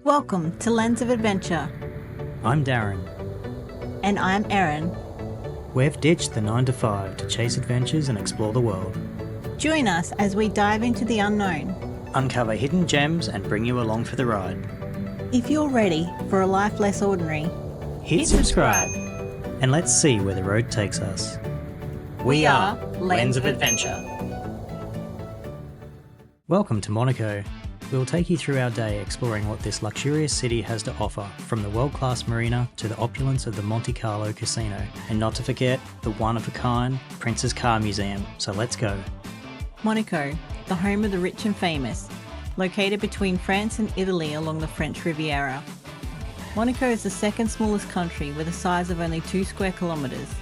Welcome to Lens of Adventure. I'm Darren. And I'm Erin. We've ditched the 9 to 5 to chase adventures and explore the world. Join us as we dive into the unknown. Uncover hidden gems and bring you along for the ride. If you're ready for a life less ordinary, hit subscribe and let's see where the road takes us. We are Lens of Adventure. Welcome to Monaco. We'll take you through our day exploring what this luxurious city has to offer, from the world-class Marina to the opulence of the Monte Carlo Casino, and not to forget the one-of-a-kind Prince's Car Museum. So let's go. Monaco, the home of the rich and famous, located between France and Italy along the French Riviera. Monaco is the second smallest country with a size of only 2 square kilometres.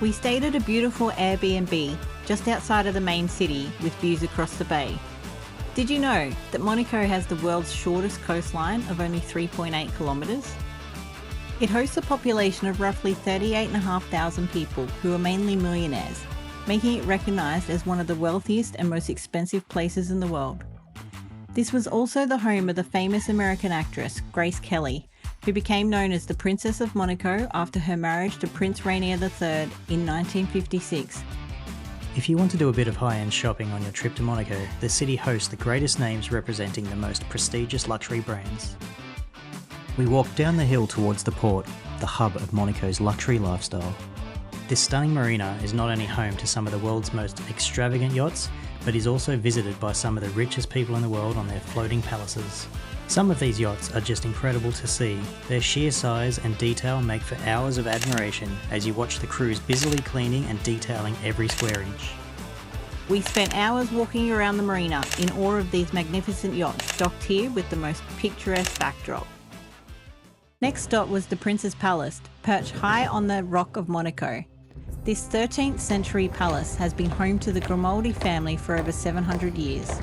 We stayed at a beautiful Airbnb just outside of the main city with views across the bay. Did you know that Monaco has the world's shortest coastline of only 3.8 kilometres? It hosts a population of roughly 38,500 people who are mainly millionaires, making it recognised as one of the wealthiest and most expensive places in the world. This was also the home of the famous American actress Grace Kelly, who became known as the Princess of Monaco after her marriage to Prince Rainier III in 1956. If you want to do a bit of high-end shopping on your trip to Monaco, the city hosts the greatest names representing the most prestigious luxury brands. We walked down the hill towards the port, the hub of Monaco's luxury lifestyle. This stunning marina is not only home to some of the world's most extravagant yachts, but is also visited by some of the richest people in the world on their floating palaces. Some of these yachts are just incredible to see. Their sheer size and detail make for hours of admiration as you watch the crews busily cleaning and detailing every square inch. We spent hours walking around the marina in awe of these magnificent yachts docked here with the most picturesque backdrop. Next stop was the Prince's Palace, perched high on the Rock of Monaco. This 13th century palace has been home to the Grimaldi family for over 700 years.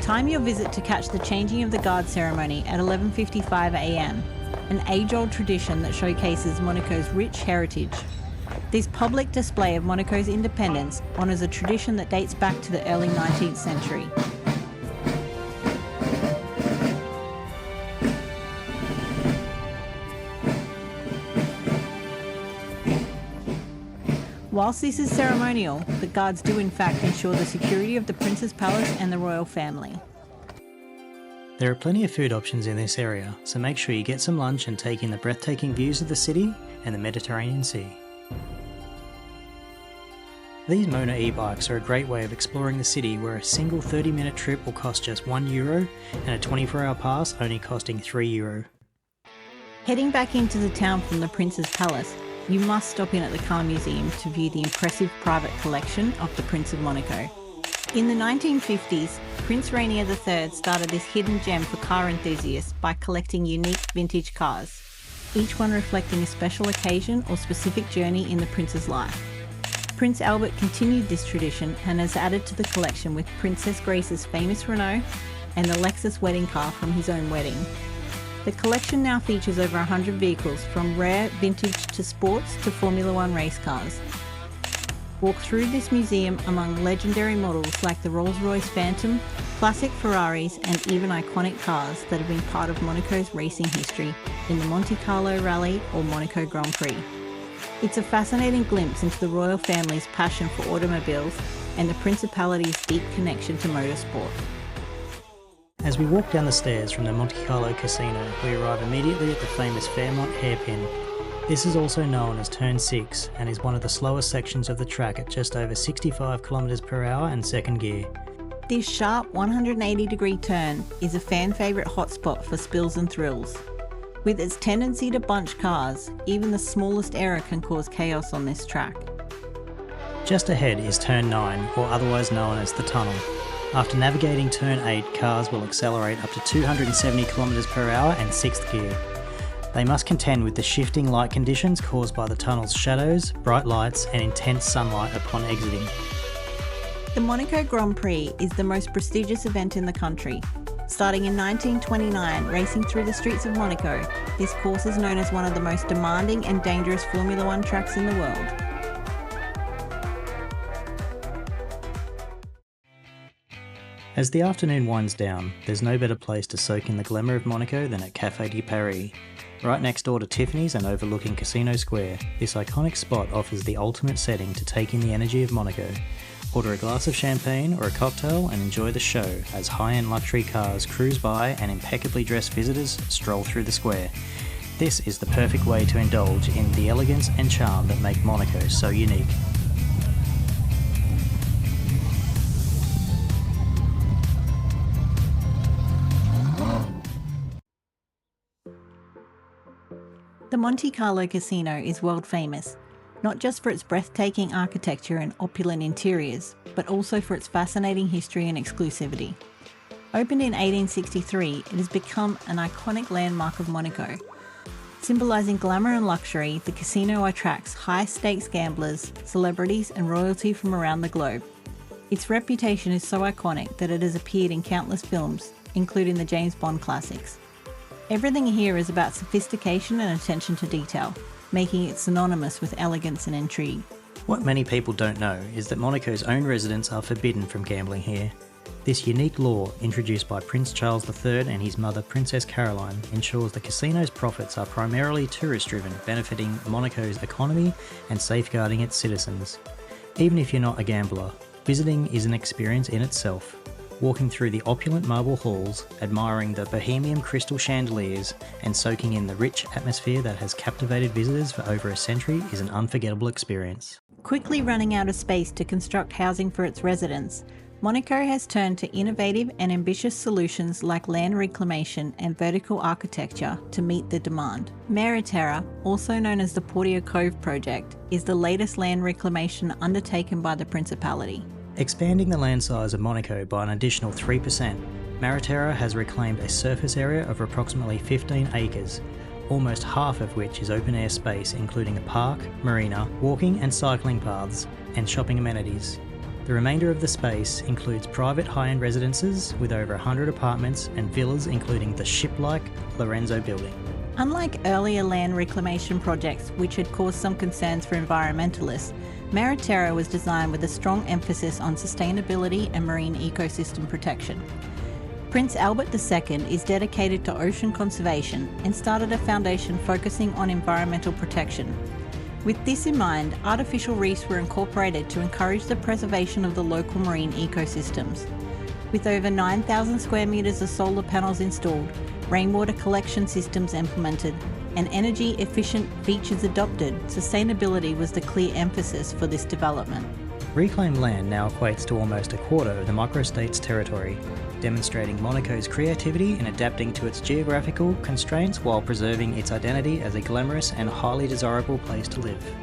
Time your visit to catch the changing of the guard ceremony at 11:55 a.m, an age-old tradition that showcases Monaco's rich heritage. This public display of Monaco's independence honours a tradition that dates back to the early 19th century. Whilst this is ceremonial, the guards do in fact ensure the security of the Prince's Palace and the royal family. There are plenty of food options in this area, so make sure you get some lunch and take in the breathtaking views of the city and the Mediterranean Sea. These Mona e-bikes are a great way of exploring the city, where a single 30-minute trip will cost just €1 and a 24-hour pass only costing €3. Heading back into the town from the Prince's Palace, you must stop in at the Car Museum to view the impressive private collection of the Prince of Monaco. In the 1950s, Prince Rainier III started this hidden gem for car enthusiasts by collecting unique vintage cars, each one reflecting a special occasion or specific journey in the Prince's life. Prince Albert continued this tradition and has added to the collection with Princess Grace's famous Renault and the Lexus wedding car from his own wedding. The collection now features over 100 vehicles, from rare vintage to sports to Formula One race cars. Walk through this museum among legendary models like the Rolls-Royce Phantom, classic Ferraris and even iconic cars that have been part of Monaco's racing history in the Monte Carlo Rally or Monaco Grand Prix. It's a fascinating glimpse into the royal family's passion for automobiles and the Principality's deep connection to motorsport. As we walk down the stairs from the Monte Carlo Casino, we arrive immediately at the famous Fairmont hairpin. This is also known as Turn 6 and is one of the slowest sections of the track at just over 65 km per hour and second gear. This sharp 180-degree turn is a fan favourite hotspot for spills and thrills. With its tendency to bunch cars, even the smallest error can cause chaos on this track. Just ahead is Turn 9, or otherwise known as the Tunnel. After navigating Turn 8, cars will accelerate up to 270 km per hour and 6th gear. They must contend with the shifting light conditions caused by the tunnel's shadows, bright lights and intense sunlight upon exiting. The Monaco Grand Prix is the most prestigious event in the country. Starting in 1929, racing through the streets of Monaco, this course is known as one of the most demanding and dangerous Formula One tracks in the world. As the afternoon winds down, there's no better place to soak in the glamour of Monaco than at Café de Paris. Right next door to Tiffany's and overlooking Casino Square, this iconic spot offers the ultimate setting to take in the energy of Monaco. Order a glass of champagne or a cocktail and enjoy the show as high-end luxury cars cruise by and impeccably dressed visitors stroll through the square. This is the perfect way to indulge in the elegance and charm that make Monaco so unique. The Monte Carlo Casino is world famous, not just for its breathtaking architecture and opulent interiors, but also for its fascinating history and exclusivity. Opened in 1863, it has become an iconic landmark of Monaco. Symbolising glamour and luxury, the casino attracts high-stakes gamblers, celebrities and royalty from around the globe. Its reputation is so iconic that it has appeared in countless films, including the James Bond classics. Everything here is about sophistication and attention to detail, making it synonymous with elegance and intrigue. What many people don't know is that Monaco's own residents are forbidden from gambling here. This unique law, introduced by Prince Charles III and his mother Princess Caroline, ensures the casino's profits are primarily tourist-driven, benefiting Monaco's economy and safeguarding its citizens. Even if you're not a gambler, visiting is an experience in itself. Walking through the opulent marble halls, admiring the bohemian crystal chandeliers, and soaking in the rich atmosphere that has captivated visitors for over a century is an unforgettable experience. Quickly running out of space to construct housing for its residents, Monaco has turned to innovative and ambitious solutions like land reclamation and vertical architecture to meet the demand. Mareterra, also known as the Portia Cove project, is the latest land reclamation undertaken by the Principality. Expanding the land size of Monaco by an additional 3%, Mareterra has reclaimed a surface area of approximately 15 acres, almost half of which is open air space including a park, marina, walking and cycling paths, and shopping amenities. The remainder of the space includes private high-end residences with over 100 apartments and villas including the ship-like Lorenzo building. Unlike earlier land reclamation projects which had caused some concerns for environmentalists, Mareterra was designed with a strong emphasis on sustainability and marine ecosystem protection. Prince Albert II is dedicated to ocean conservation and started a foundation focusing on environmental protection. With this in mind, artificial reefs were incorporated to encourage the preservation of the local marine ecosystems. With over 9,000 square metres of solar panels installed, rainwater collection systems implemented, and energy-efficient features adopted, sustainability was the clear emphasis for this development. Reclaimed land now equates to almost a quarter of the microstate's territory, demonstrating Monaco's creativity in adapting to its geographical constraints while preserving its identity as a glamorous and highly desirable place to live.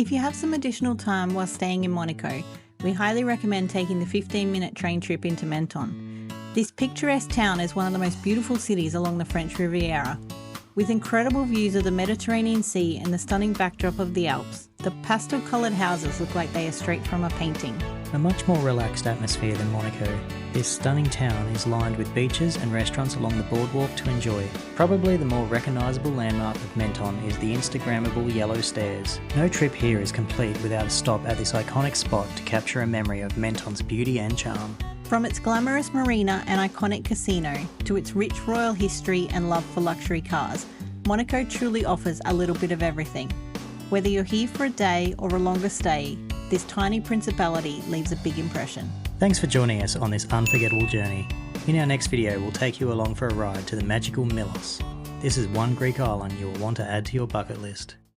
If you have some additional time while staying in Monaco, we highly recommend taking the 15-minute train trip into Menton. This picturesque town is one of the most beautiful cities along the French Riviera. With incredible views of the Mediterranean Sea and the stunning backdrop of the Alps, the pastel-coloured houses look like they are straight from a painting. A much more relaxed atmosphere than Monaco, this stunning town is lined with beaches and restaurants along the boardwalk to enjoy. Probably the more recognisable landmark of Menton is the Instagrammable yellow stairs. No trip here is complete without a stop at this iconic spot to capture a memory of Menton's beauty and charm. From its glamorous marina and iconic casino to its rich royal history and love for luxury cars, Monaco truly offers a little bit of everything. Whether you're here for a day or a longer stay, this tiny principality leaves a big impression. Thanks for joining us on this unforgettable journey. In our next video, we'll take you along for a ride to the magical Milos. This is one Greek island you will want to add to your bucket list.